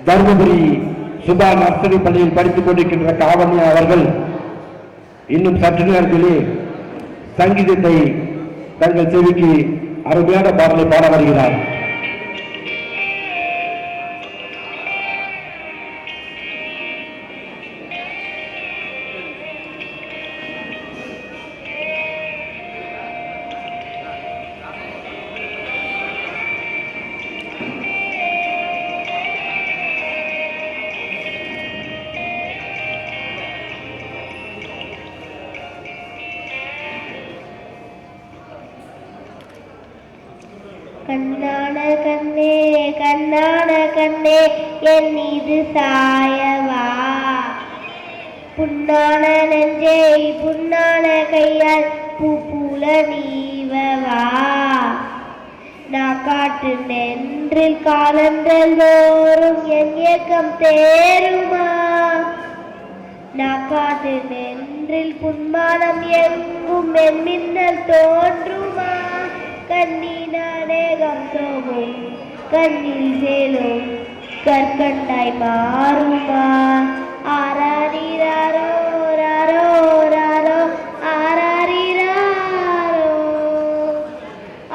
Dharmapuri Subha nursery பள்ளியில் படித்துக் கொண்டிருக்கின்ற காவன்யா அவர்கள் இன்னும் சற்று நேரத்திலே சங்கீதத்தை தங்கள் செவிக்கு அருமையான பாடலை பாட வருகிறார். கண்ணான கண்ணே கண்ணான கண்ணே என் மீது சாயவா, புண்ணான நெஞ்சே புண்ணான கையால் பூப்பூல நீவவா, நான் காட்டு நென்றில் காலன்றல் தோறும் என் இயக்கம் தேருமா, நான் காட்டு நென்றில் புன்மானம் எங்கும் என் மின்னல் தோன்றுமா, கண்ணினானேகம் சோமும் கண்ணில் சேலும் கற்கண்டாய் மாறுமா, ஆராரிராரோ ராரோ ராரோ ஆராரிராரோ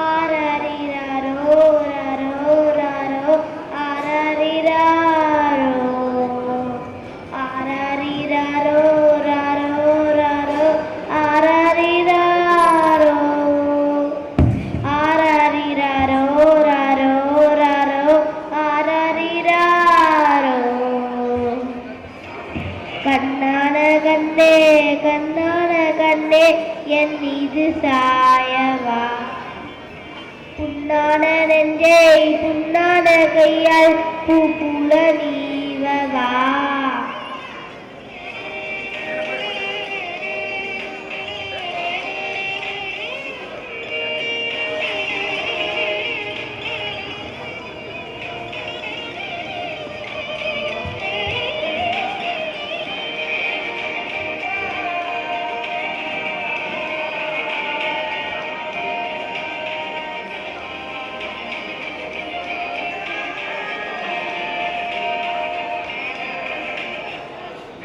ஆராரிராரோ ராரோ ராரோ ஆராரிராரோ ஆராரிராரோ ராரோ ராரோ ஆராரிராரோ ஆராரிராரோ ராரோ ராரோ ஆராரிராரோ. கண்ணான கண்ணே கண்ணான கண்ணே என் மீது சாயவா, புண்ணான நெஞ்சே புண்ணான கையால் பூப்பூல நீவவா,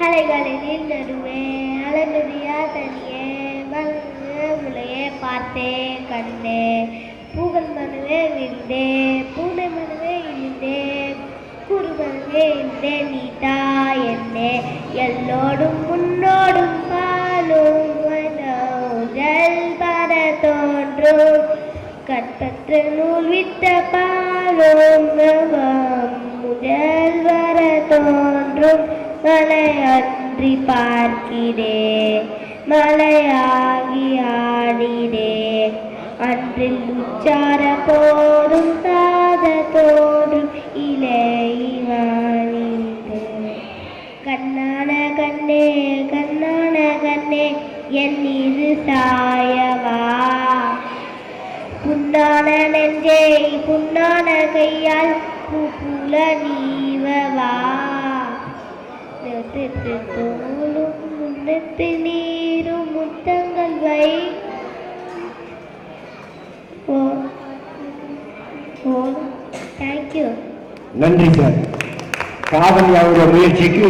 அலைகளில் நடுவே அலங்கதியா தனியே மலையே பார்த்தே கண்ணே, பூகன் மனவே விழுந்தே பூனை மனவே இழுந்தே குருமனவே இழுந்தே நீட்டா என்னே, எல்லோடும் முன்னோடும் பாலும் பர தோன்றும் கற்பற்ற நூல் விட்ட பாலும் முதல் வர தோன்றும், மலை அன்றி பார்க்கிறே மலையாகி ஆடினே, அன்றில் உச்சார போதும் சாத தோன்றும் இலைவானிந்து, கண்ணான கண்ணே கண்ணான கண்ணே என் மீது சாயவா, புண்ணான நெஞ்சே புண்ணான கையால் பூப்பூல நீவவா, தோளும் முன்னத்து நீரும் முத்தங்கள் வை தேங்க்யூ. நன்றி சார். காவல்யாவுடைய முயற்சிக்கு